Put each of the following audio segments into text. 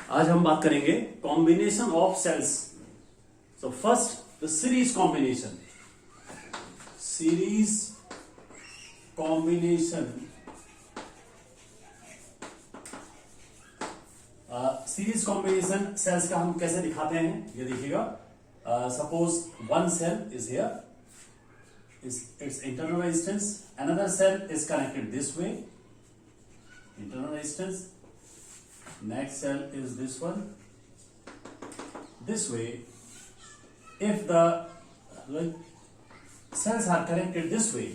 आज हम बात करेंगे combination of cells. So first the series combination. Series combination series combination cells का हम कैसे दिखाते हैं ये देखिएगा। Suppose one cell is here, its internal resistance, another cell is connected this way, internal resistance, next cell is this one, this way. If the cells are connected this way,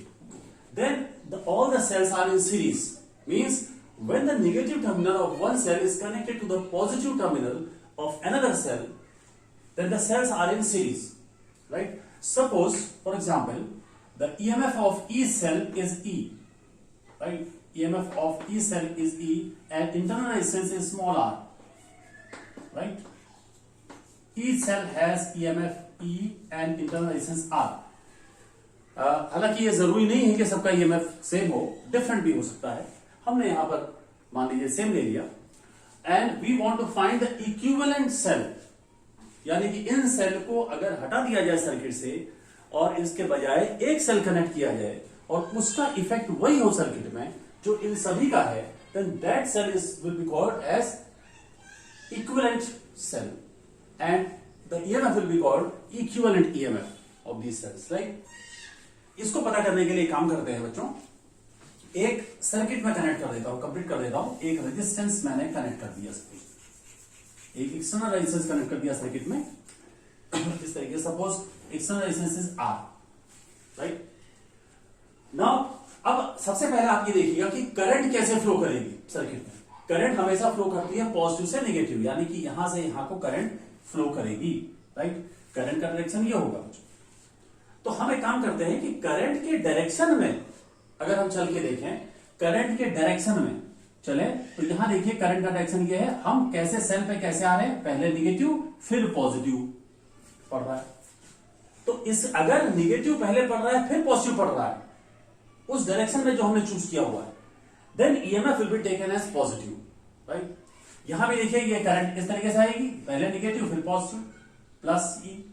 then all the cells are in series. Means when the negative terminal of one cell is connected to the positive terminal of another cell, then the cells are in series, right? Suppose, for example, the EMF of each cell is E, right? EMF of each cell is E and internal resistance is small r, right? Each cell has EMF E and internal resistance R. हालांकि ये जरूरी नहीं है कि सबका EMF same हो, different भी हो सकता है। हमने यहां पर मान लीजिए सेम ले लिया and we want to find the equivalent cell, यानी कि इन सेल को अगर हटा दिया जाए सर्किट से और इसके बजाय एक सेल कनेक्ट किया जाए और उसका इफेक्ट वही हो सर्किट में जो इन सभी का है, then that cell will be called as equivalent cell and the EMF will be called equivalent EMF of these cells, right? इसको पता करने के लिए काम करते हैं बच्चों, एक सर्किट में कनेक्ट कर देता हूं, कंप्लीट कर देता हूं। एक रेजिस्टेंस मैंने कनेक्ट कर दिया, एक एक्सटर्नल रेजिस्टेंस कनेक्ट कर दिया सर्किट में इस तरीके। Suppose external resistance is R, right? Now अब सबसे पहले आप ये देखिएगा कि करंट कैसे फ्लो करेगी सर्किट में। करंट हमेशा फ्लो करती है पॉजिटिव से नेगेटिव, यानी कि यहां से यहां को करंट फ्लो करेगी, राइट? करंट का डायरेक्शन ये होगा। तो हम एक काम करते हैं कि करंट के डायरेक्शन में अगर हम चल के देखें, करंट के डायरेक्शन में चले तो यहां देखिए करंट का डायरेक्शन ये है। हम कैसे सेल पे कैसे आ रहे हैं, पहले निगेटिव फिर पॉजिटिव पढ़ रहा है। तो इस अगर निगेटिव पहले पढ़ रहा है फिर पॉजिटिव पढ़ रहा है उस डायरेक्शन में जो हमने चूज किया हुआ है, then EMF will be taken as positive, right? यहां भी देखिए ये करंट इस तरीके से आएगी, पहले निगेटिव फिर पॉजिटिव, प्लस ई,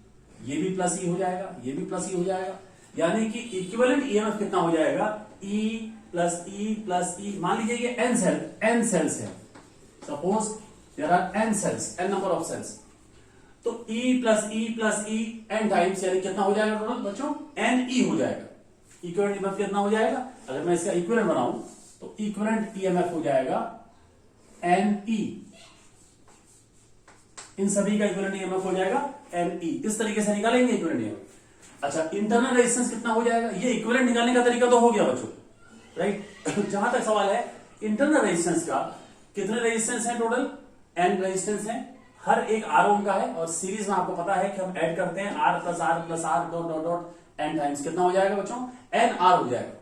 ये भी प्लस ई हो जाएगा, ये भी प्लस ई हो जाएगा, यानी कि इक्विवेलेंट ईएमएफ कितना हो जाएगा, ई प्लस ई प्लस ई। मान लीजिए ये एन सेल्स है, suppose there are N cells, N number of cells, तो E plus E N times, यानी कितना हो जाएगा टोटल बच्चों, एन ई हो जाएगा। इक्विवेलेंट ईएमएफ कितना हो जाएगा, अगर मैं इसका इक्विवेलेंट बनाऊं तो इक्विवेलेंट ईएमएफ हो जाएगा एन ई। इन सभी का इक्विवेलेंट ईएमएफ हो जाएगा एन ई। इस तरीके से निकालेंगे इक्विवेलेंट ईएमएफ। अच्छा, इंटरनल रेजिस्टेंस कितना हो जाएगा, ये इक्विवेलेंट निकालने का तरीका तो हो गया बच्चों, राइट? जहां तक सवाल है इंटरनल रेजिस्टेंस का, कितने रेजिस्टेंस है टोटल, एन रेजिस्टेंस है, हर एक आर ओम का है और सीरीज में आपको पता है कि हम ऐड करते हैं R plus R dot dot dot N times. कितना हो जाएगा बच्चों, एन आर हो जाएगा।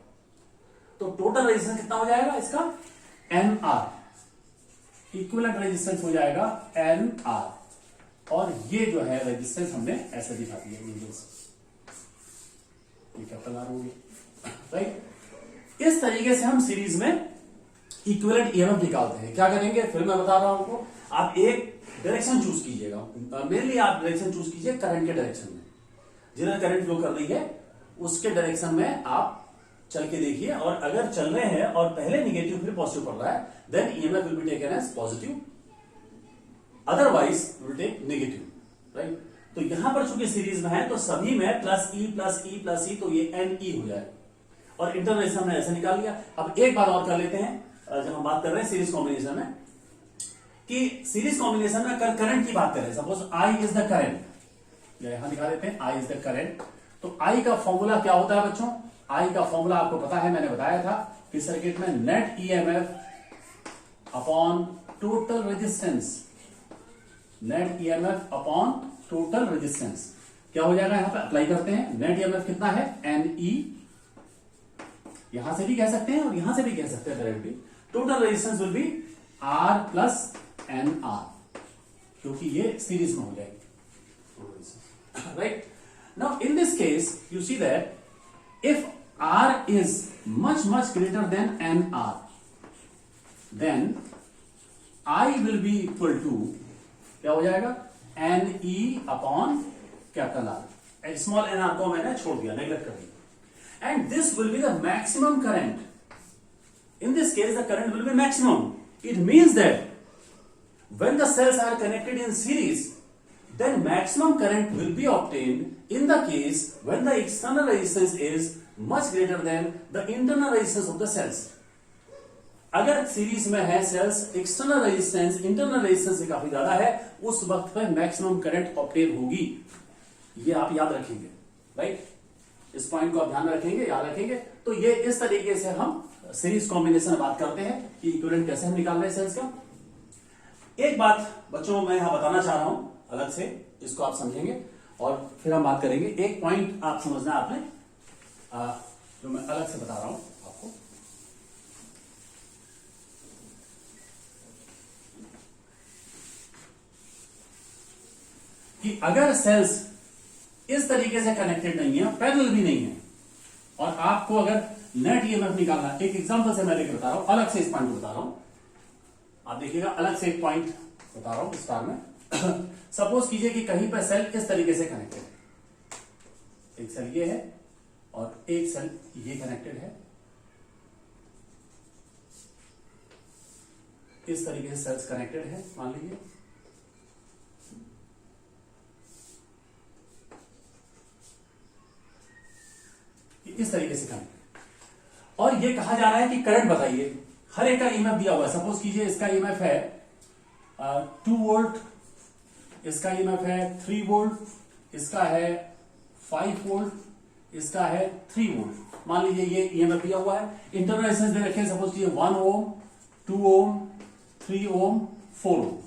तो टोटल रेजिस्टेंस कितना हो जाएगा इसका, एन आर। इक्विवेलेंट रेजिस्टेंस हो जाएगा एन आर। और ये जो है रेजिस्टेंस हमने ऐसे दिखा दिया, ये कैपिटल आर हो गया, राइट? इस तरीके से हम सीरीज में इक्विवेलेंट ईएमएफ निकालते हैं। क्या करेंगे फिर मैं बता रहा हूं आपको, आप एक डायरेक्शन चूज कीजिएगा, मेनली आप डायरेक्शन चूज कीजिए करंट के डायरेक्शन में, जिधर करंट फ्लो कर रही है उसके डायरेक्शन में आप चल के देखिए, और अगर चल रहे हैं और पहले निगेटिव फिर पॉजिटिव पड़ रहा है, then EMF will be taken as positive, otherwise will take negative, right? तो यहां पर चूंकि सीरीज में है तो सभी में plus E plus E plus E, तो ये एन ई हो जाए, और इंटरनल हमने ऐसे निकाल लिया। अब एक बात और कर लेते हैं जब हम बात कर रहे हैं सीरीज कॉम्बिनेशन में, कि सीरीज कॉम्बिनेशन में करंट की बात करें, suppose I is the current, यहां दिखा देते हैं आई इज द करंट। तो आई का फॉर्मूला क्या होता है बच्चों, आई का फॉर्मूला आपको पता है, मैंने बताया था कि सर्किट में net EMF upon total resistance, net EMF upon total resistance क्या हो जाएगा, यहां पे अप्लाई करते हैं। नेट ईएमएफ कितना है, एन ई, यहां से भी कह सकते हैं और यहां से भी कह सकते हैं directly. Total resistance will be R plus n r, क्योंकि ये सीरीज में हो जाएगी, right? Now in this case you see that if R is much greater than NR, then I will be equal to क्या हो जाएगा, Ne/R। Small n को मैंने छोड़ दिया, नेग्लेक्ट कर दिया। And this will be the maximum current. In this case, the current will be maximum. It means that when the cells are connected in series, then maximum current will be obtained in the case when the external resistance is much greater than the internal resistance of the cells. अगर series में है cells, external resistance internal resistance से काफी ज्यादा है, उस वक्त पर मैक्सिमम करंट ऑब्टेन होगी। ये आप याद रखेंगे, राइट? इस पॉइंट को आप ध्यान रखेंगे, याद रखेंगे। तो ये इस तरीके से हम सीरीज कॉम्बिनेशन में बात करते हैं कि इक्विवेलेंट कैसे हम निकाल रहे हैं सेल्स का। एक बात बच्चों मैं यहां बताना चाह रहा हूं अलग से, इसको आप समझेंगे और फिर हम बात करेंगे। एक पॉइंट आप समझना आपने, जो मैं अलग से बता रहा हूं आपको। कि अगर सेल्स इस तरीके से कनेक्टेड नहीं है, पैरेलल भी नहीं है, और आपको अगर नेट ईएमएफ निकालना, एक एग्जांपल से मैं लेकर बता रहा हूं, अलग से इस पॉइंट को बता रहा हूं, आप देखिएगा अलग से एक पॉइंट बता रहा हूं स्टार में। सपोज कीजिए कि कहीं पर सेल इस तरीके से कनेक्टेड है, एक सेल ये है और एक सेल ये कनेक्टेड है, इस तरीके से सेल्स कनेक्टेड है मान लीजिए। इस तरीके से कनेक्ट, और ये कहा जा रहा है कि करंट बताइए। हर एक का ईएमएफ दिया हुआ है। सपोज कीजिए इसका ईएमएफ है 2 वोल्ट, इसका ईएमएफ है 3 वोल्ट, इसका है 5 वोल्ट, इसका है 3 वोल्ट। मान लीजिए ये ईएमएफ दिया हुआ है। इंटरनल रेजिस्टेंस दे रखे हैं, सपोज कीजिए 1 ओम, 2 ओम, 3 ओम, 4 ओम,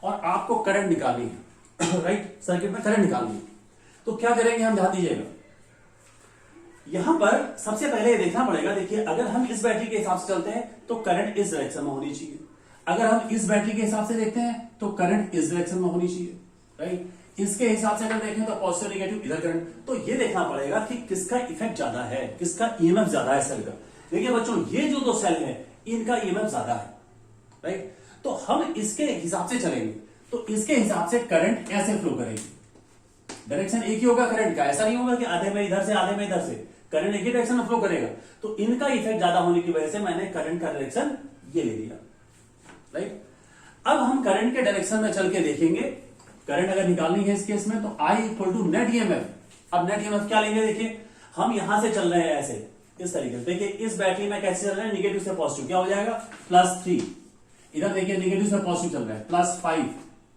और आपको करंट निकालनी है। राइट, सर्किट में करंट निकालनी है। तो क्या करेंगे हम, ध्यान दीजिएगा। यहां पर सबसे पहले ये देखना पड़ेगा, देखिए अगर हम इस बैटरी के हिसाब से चलते हैं तो करंट इस डायरेक्शन में होनी चाहिए। अगर हम इस बैटरी के हिसाब से देखते हैं तो करंट इस डायरेक्शन में होनी चाहिए, राइट। इसके हिसाब से अगर देखें तो पॉजिटिव नेगेटिव इधर करंट। तो ये देखना पड़ेगा कि किसका इफेक्ट ज्यादा है, किसका ईएमएफ ज्यादा है सेल का। देखिए बच्चों, ये जो दो सेल है इनका ईएमएफ ज्यादा है, राइट। तो हम इसके हिसाब से चलेंगे, तो इसके हिसाब से करंट ऐसे फ्लो करेगी। डायरेक्शन एक ही होगा करंट का, ऐसा नहीं होगा कि आधे में इधर से आधे में इधर से, करंट एक ही डायरेक्शन में फ्लो करेगा। तो इनका इफेक्ट ज्यादा होने की वजह से मैंने करंट का डायरेक्शन ये ले लिया, राइट। अब हम करंट के डायरेक्शन में चल के देखेंगे, करंट अगर निकालनी है इस केस में तो I equal to net EMF. अब नेट ईएमएफ क्या लेंगे, देखिए हम यहां से चल रहे हैं ऐसे, इस तरीके से। देखिए इस बैटरी में कैसे चल रहे हैं, निगेटिव से पॉजिटिव, क्या हो जाएगा +3। इधर देखिए निगेटिव से पॉजिटिव चल रहा है, +5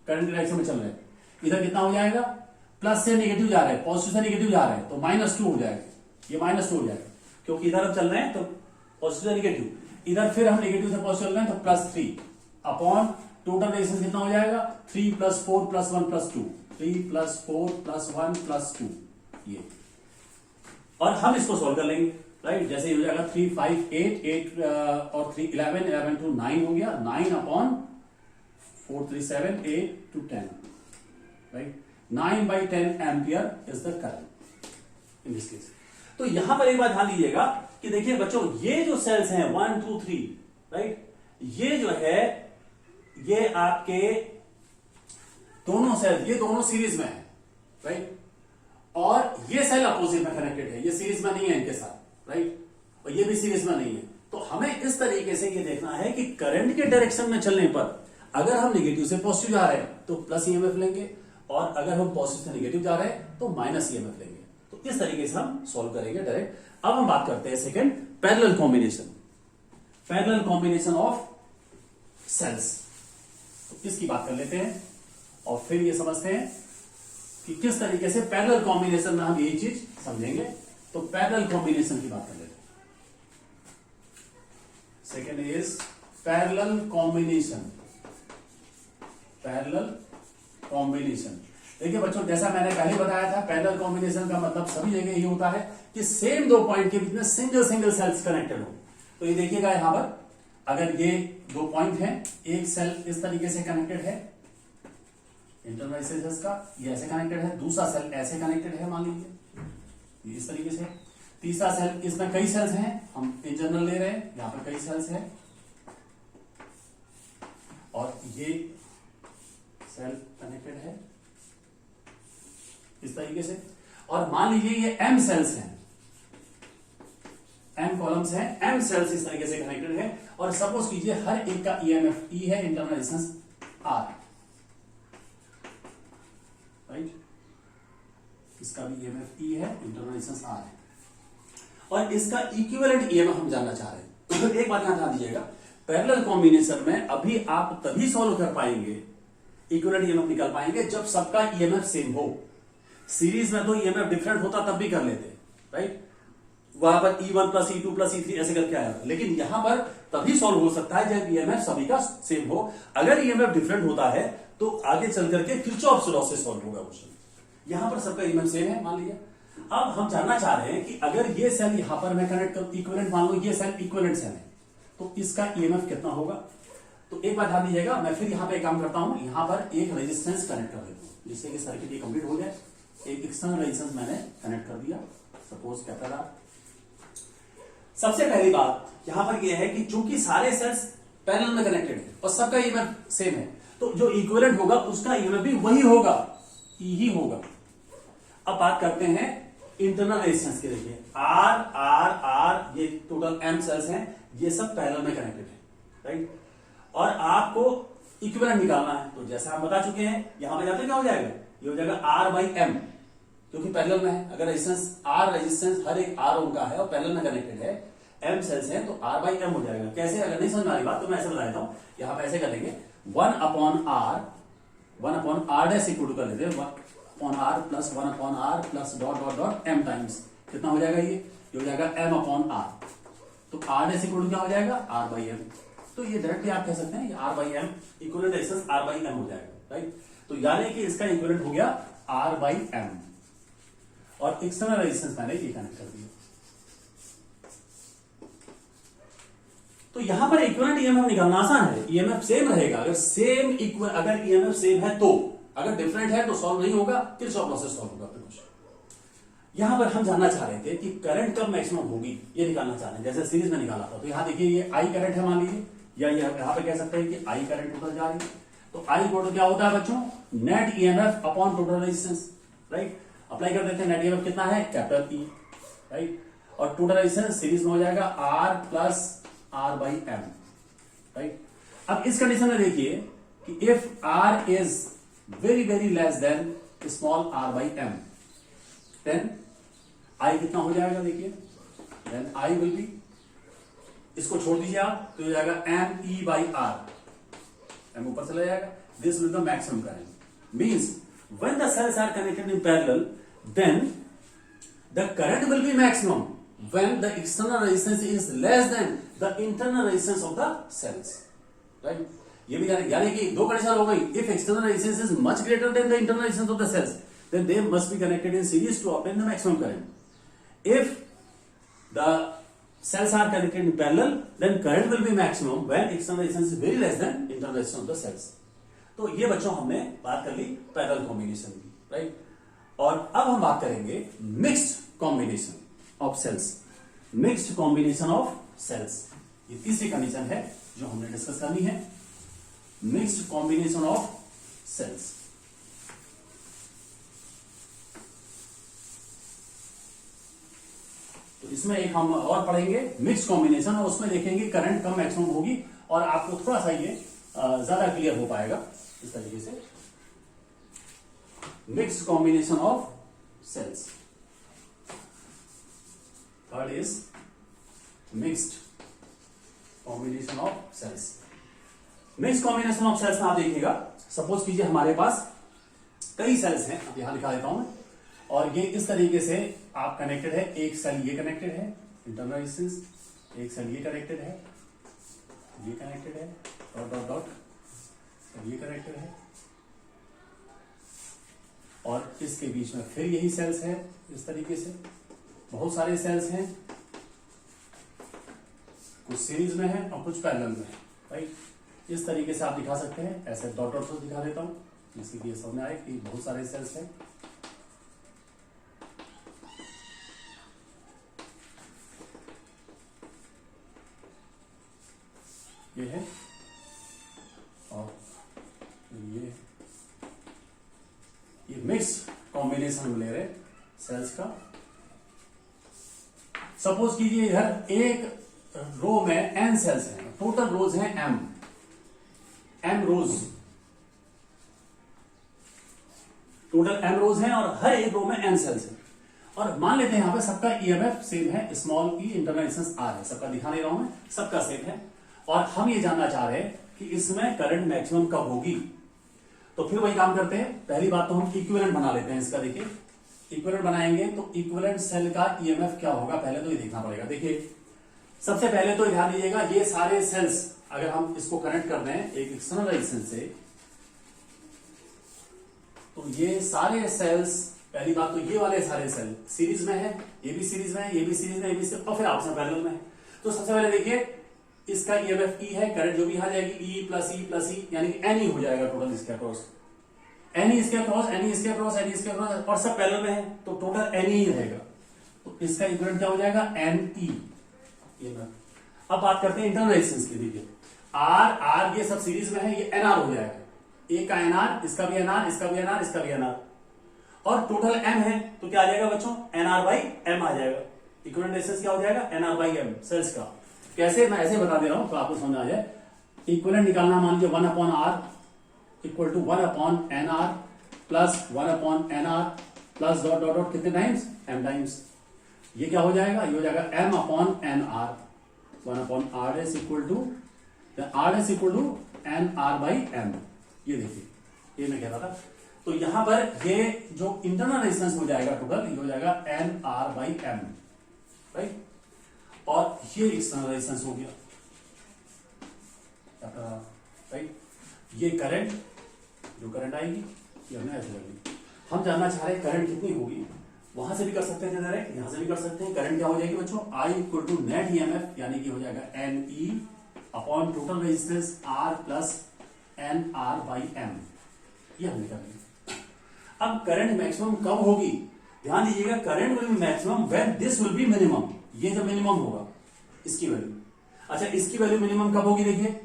करंट डायरेक्शन में चल रहे हैं। इधर कितना हो जाएगा, प्लस से निगेटिव जा रहा है, पॉजिटिव से निगेटिव जा रहा है, तो -2 हो जाएगा, ये -2 हो जाएगा, क्योंकि इधर हम चल रहे हैं तो पॉजिटिव से निगेटिव। इधर फिर हम निगेटिव से पॉजिटिव चल रहे हैं तो +3 अपॉन टोटल रेजिस्टेंस कितना हो जाएगा, 3 + 4 + 1 + 2, 3 + 4 + 1 + 2 ये। और हम इसको सोल्व कर लेंगे, राइट। जैसे ही हो जाएगा 3 5 8 8 और 3 11 11 2 9 हो गया, 9 upon 4 3 7 8 to 10, right. 9/10 ampere is the current in this case. तो यहां पर एक बात ध्यान दीजिएगा कि देखिए बच्चों, ये जो सेल्स हैं 1 2 3, राइट, ये जो है ये आपके दोनों सेल, ये दोनों सीरीज में है, राइट। और ये सेल अपोजिट में कनेक्टेड है, ये सीरीज में नहीं है इनके साथ, राइट, और ये भी सीरीज में नहीं है। तो हमें इस तरीके से ये देखना है कि करंट के डायरेक्शन में चलने पर अगर हम नेगेटिव से पॉजिटिव जा रहे हैं तो प्लस ईएमएफ लेंगे, और अगर हम पॉजिटिव से नेगेटिव जा रहे हैं तो माइनस ईएमएफ लेंगे। तो इस तरीके से हम सॉल्व करेंगे डायरेक्ट। अब हम बात करते हैं second, parallel combination, parallel combination of cells. तो इसकी बात कर लेते हैं और फिर ये समझते हैं कि किस तरीके से पैरेलल कॉम्बिनेशन में हम ये चीज समझेंगे। तो पैरेलल कॉम्बिनेशन की बात कर लेते हैं। Second is parallel combination, parallel combination. देखिए बच्चों, जैसा मैंने पहले बताया था, पैरेलल कॉम्बिनेशन का मतलब सभी जगह यही होता है कि सेम दो पॉइंट के बीच में सिंगल सिंगल सेल्स कनेक्टेड हो। तो ये देखिएगा यहां पर, अगर ये दो पॉइंट हैं, एक सेल इस तरीके से कनेक्टेड है इंटरनल रेजिस्टेंस का, ये ऐसे कनेक्टेड है, दूसरा सेल ऐसे कनेक्टेड है मान लीजिए ये इस तरीके से, तीसरा सेल, इसमें कई सेल्स हैं, हम इन जनरल ले रहे हैं, यहां पर कई सेल्स हैं, और ये सेल तरीके से। और मान लीजिए ये m सेल्स हैं, m कॉलम्स हैं, m सेल्स इस तरीके से कनेक्टेड है, और सपोज कीजिए हर एक का ईएमएफ E है, इंटरनल रेजिस्टेंस R, राइट, इसका भी ईएमएफ E है, इंटरनल रेजिस्टेंस R है, और इसका इक्विवेलेंट ईएमएफ हम जानना चाह रहे हैं। एक बात यहां ध्यान दीजिएगा, पैरेलल कॉम्बिनेशन में अभी आप तभी सॉल्व कर पाएंगे, इक्विवेलेंट ईएमएफ निकाल पाएंगे जब सबका ईएमएफ सेम हो। सीरीज में तो ईएमएफ डिफरेंट होता तब भी कर लेते, राइट, वहां पर E1 plus E2 plus E3 ऐसे करके आया, लेकिन यहां पर तभी सॉल्व हो सकता है जब ईएमएफ सभी का सेम हो। अगर ईएमएफ डिफरेंट होता है तो आगे चल करके किरचॉफ्स लॉ से सॉल्व होगा क्वेश्चन। यहां पर सबका ईएमएफ सेम है मान लिया। अब हम जानना चाह रहे हैं कि अगर ये सेल यहां पर मैं कनेक्ट करूं, इक्विवेलेंट मान लो ये सेल इक्विवेलेंट सेल है, तो इसका ईएमएफ कितना होगा। तो एक बात ध्यान दीजिएगा, मैं फिर यहां पे काम करता हूं, यहां पर एक रेजिस्टेंस कनेक्ट कर देता हूं जिससे कि सर्किट ये कंप्लीट हो जाए। एक एक्सटर्नल रेजिस्टेंस मैंने कनेक्ट कर दिया, सपोज कैपिटल R। सबसे पहली बात यहां पर यह है कि चूंकि सारे सेल्स पैरेलल में कनेक्टेड है और सबका ईएमएफ सेम है, तो जो इक्विवेलेंट होगा उसका ईएमएफ भी वही होगा, E ही होगा। अब बात करते हैं इंटरनल रेजिस्टेंस की। देखिए R R R ये टोटल M सेल्स हैं, ये सब पैरेलल में कनेक्टेड है, राइट, और आपको इक्विवेलेंट निकालना है। तो जैसा हम बता चुके हैं, यहां पे जाते क्या हो जाएगा, ये हो जाएगा R/M, क्योंकि पैरेलल में है। अगर रेजिस्टेंस हर एक R ओम का है और पैरेलल में कनेक्टेड है, M सेल्स हैं, तो R/M हो जाएगा। कैसे, अगर नहीं समझ में आ रही बात तो मैं ऐसे बता देता हूं, यहां पे ऐसे कर लेंगे 1/R, 1/R dash equal to कर लेते हैं 1/R plus 1/R plus dot dot dot M times कितना हो जाएगा, ये हो जाएगा M/R। तो R डैश इक्वल टू क्या हो जाएगा, R/M। तो ये डायरेक्टली आप कह सकते हैं ये R/M, इक्विवेलेंट रेजिस्टेंस R/M हो जाएगा, राइट। तो यानी कि इसका इक्विवेलेंट हो गया R/M, और एक्सटर्नल रेजिस्टेंस मैंने ये कनेक्ट कर दिया। तो यहां पर इक्विवेलेंट ईएमएफ निकालना आसान है, ईएमएफ सेम रहेगा। अगर ईएमएफ सेम है तो, अगर डिफरेंट है तो सॉल्व नहीं होगा, किरचॉफ लॉ से सॉल्व होगा क्वेश्चन। यहां पर हम जानना चाह रहे थे कि करंट कब मैक्सिमम होगी, ये निकालना चाह रहे हैं, जैसे सीरीज में निकाला था। तो यहां देखिए ये I करंट है मान लीजिए, या यहां पे कह सकते हैं कि I करंट उधर जा रही है। तो I इक्वल टू क्या होता है बच्चों, net EMF upon total resistance, right. Apply कर देते हैं, नेट ईएमएफ कितना है, कैपिटल E, राइट, और टोटल रेजिस्टेंस सीरीज में हो जाएगा R प्लस R/M, राइट। अब इस कंडीशन में देखिए कि if R is very very less than small R/M, then I कितना हो जाएगा, देखिए देन I विल बी, इसको छोड़ दीजिए आप, तो हो जाएगा ME/R, M ऊपर चला जाएगा। This will the maximum current, means when the cells are connected in parallel then the current will be maximum when the external resistance is less than the internal resistance of the cells, right। ये भी यानी कि दो condition हो गई, if external resistance is much greater than the internal resistance of the cells then they must be connected in series to obtain the maximum current। if the cells are connected in parallel then current will be maximum when external resistance is very less than internal resistance of the cells। तो ये बच्चों हमने बात कर ली parallel combination की, right. और अब हम बात करेंगे mixed combination of cells, mixed combination of cells. ये तीसरी कंडीशन है जो हमने डिस्कस करनी है, मिक्स्ड कॉम्बिनेशन ऑफ सेल्स। तो इसमें एक हम और पढ़ेंगे मिक्स्ड कॉम्बिनेशन, और उसमें देखेंगे करंट कब मैक्सिमम होगी, और आपको थोड़ा सा ये ज्यादा क्लियर हो पाएगा इस तरीके से। Mixed combination of cells, third is mixed combination of cells. Mixed combination of cells में आप देखिएगा, सपोज कीजिए हमारे पास कई सेल्स हैं, अब यहां लिखा देता हूं मैं, और ये इस तरीके से आप कनेक्टेड है, एक सेल ये कनेक्टेड है इंटरनल रेजिस्टेंस, एक सेल ये कनेक्टेड है, ये कनेक्टेड है, डॉट डॉट डॉट, ये कनेक्टेड है, और इसके बीच में फिर यही सेल्स है इस तरीके से, बहुत सारे सेल्स हैं, कुछ सीरीज में है और कुछ पैरेलल में है, राइट। इस तरीके से आप दिखा सकते हैं, ऐसे डॉट डॉट से दिखा देता हूं जिससे कि ये समझ में आए कि बहुत सारे सेल्स हैं। ये है और ये मिक्स कॉम्बिनेशन कॉम्बिनेशन हम ले रहे सेल्स का। सपोज कीजिए इधर एक रो में n सेल्स हैं, टोटल रोज हैं m रोज, टोटल m रोज हैं और हर एक रो में n सेल्स हैं। और मान लेते हैं यहां पे सबका ईएमएफ सेम है, स्मॉल ई इंटरनल रेजिस्टेंस आर है, सबका दिखा नहीं रहा हूं मैं, सबका सेम है। और हम ये जानना चाह रहे हैं कि इसमें करंट मैक्सिमम कब होगी। तो फिर वही काम करते हैं, पहली बात तो हम इक्विवेलेंट बना लेते हैं इसका। देखिए इक्विवेलेंट बनाएंगे तो इक्विवेलेंट सेल का ईएमएफ क्या होगा पहले तो ये देखना पड़ेगा। देखिए सबसे पहले तो ध्यान दीजिएगा, ये सारे सेल्स अगर हम इसको कनेक्ट कर दें एक एक्सटर्नल रेजिस्टेंस से, तो ये सारे सेल्स, पहली बात तो ये वाले सारे सेल सीरीज में है, ये भी सीरीज में है, ये भी सीरीज में, ये भी सीरीज, और फिर आपस में पैरेलल में है। तो सबसे पहले देखिए इसका ईएमएफ ई है, करंट जो भी आ जाएगी ई प्लस ई यानी कि एन ई हो जाएगा टोटल इसके अक्रॉस, एन ई इसके अक्रॉस, एन ई इसके अक्रॉस, एन ई इसके अक्रॉस, और सब पैरेलल में है तो टोटल एन ई रहेगा। तो इसका इक्विवेलेंट क्या हो जाएगा एन ई। अब बात करते हैं इंटरनल रेजिस्टेंस की। देखिए आर ये सब सीरीज में है, ये एनआर हो जाएगा, ए का एनआर, इसका भी एनआर, इसका भी एनआर, इसका भी एनआर, और टोटल एम है तो क्या आ जाएगा बच्चों एनआर बाई एम आ जाएगा। इक्विवेलेंट रेजिस्टेंस क्या हो जाएगा एनआर बाई एम सेल्स का। कैसे, मैं ऐसे बता दे रहा हूं तो आपको समझ आ जाए। इक्विवेलेंट निकालना, मान लीजिए 1 upon R equal to 1 upon n r plus 1 upon n r plus dot dot dot कितने टाइम्स एम टाइम्स। ये क्या हो जाएगा, ये हो जाएगा m upon n r, 1 upon R s equal to n r by m. ये देखिए ये मैं कह रहा था। तो यहां पर ये जो इंटरनल रेजिस्टेंस हो जाएगा टोटल, ये हो जाएगा n r by m, right. और ये एक्सटर्नल रेजिस्टेंस हो गया, राइट। ये करंट, जो करंट आएगी ये हमने ऐसे कर ली। हम जानना चाह रहे हैं करंट कितनी होगी, वहां से भी कर सकते हैं डायरेक्ट, यहां से भी कर सकते हैं। करंट क्या हो जाएगी बच्चों I equal to net EMF, यानी कि हो जाएगा n E upon total resistance R plus n r by m. ये हमने कर लिया। अब करंट मैक्सिमम कब होगी, ध्यान दीजिएगा, current will be maximum when this will be minimum. ये जब मिनिमम होगा इसकी वैल्यू। अच्छा इसकी वैल्यू मिनिमम कब होगी, देखिए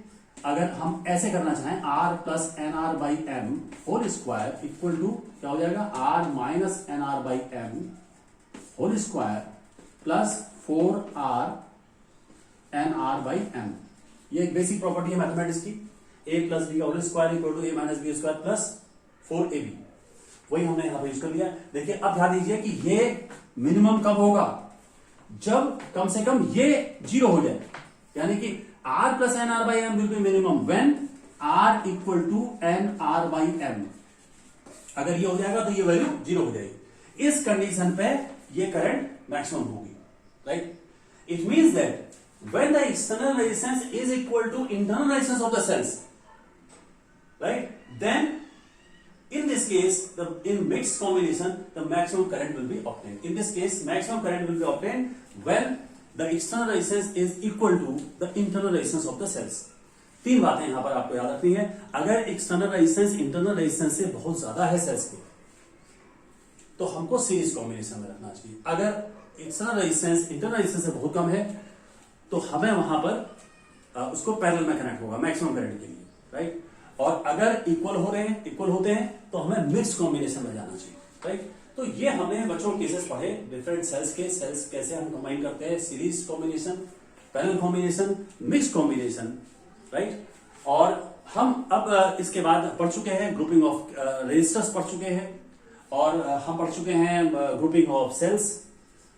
अगर हम ऐसे करना चाहें R plus n r by m whole square equal to क्या हो जाएगा R minus n r by m whole square plus 4r n r by m. ये एक बेसिक प्रॉपर्टी है मैथमेटिक्स की, a प्लस बी का whole square equal to a minus b square plus 4ab। वही हमने यहां पर यूज कर लिया। देखिए अब ध्यान दीजिए कि ये मिनिमम कब होगा, जब कम से कम ये 0 हो जाए, यानी कि r plus n r by m will be minimum when r equal to n r by m. अगर ये हो जाएगा तो ये वैल्यू 0 हो जाएगी। इस कंडीशन पे ये करंट मैक्सिमम होगी, right. It means that when the external resistance is equal to internal resistance of the cells, right, then in this case in mixed combination the maximum current will be obtained. In this case maximum current will be obtained when the external resistance is equal to the internal resistance of the cells. तीन बातें यहां पर आपको याद रखनी है। अगर external resistance internal resistance से बहुत ज्यादा है सेल्स के, तो हमको सीरीज कॉम्बिनेशन में रखना चाहिए। अगर एक्सटर्नल रेजिस्टेंस इंटरनल रेजिस्टेंस से बहुत कम है तो हमें वहां पर उसको पैरेलल में कनेक्ट होगा मैक्सिमम करंट के लिए, राइट। और अगर इक्वल होते हैं तो हमें मिक्स कॉम्बिनेशन में जाना चाहिए, राइट। तो ये हमने बच्चों केसेस पढ़े डिफरेंट सेल्स के, सेल्स कैसे हम कंबाइन करते हैं, series combination, parallel combination, mix combination, right. और हम अब इसके बाद पढ़ चुके हैं ग्रुपिंग ऑफ रेजिस्टर्स पढ़ चुके हैं, और हम पढ़ चुके हैं ग्रुपिंग ऑफ सेल्स,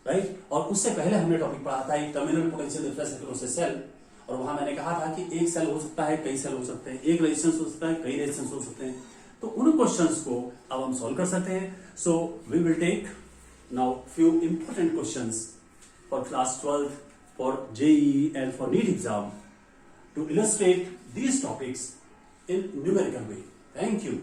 राइट। और उससे पहले हमने टॉपिक पढ़ा था एक terminal potential difference across cell, और वहां मैंने कहा था कि एक सेल हो सकता है, कई सेल हो सकते हैं, एक रेजिस्टेंस हो सकता है, कई रेजिस्टेंस हो सकते हैं। तो उन क्वेश्चंस को अब हम सॉल्व कर सकते हैं। So we will take now few important questions for class 12 for JEE and for NEET exam to illustrate these topics in numerical way. Thank you.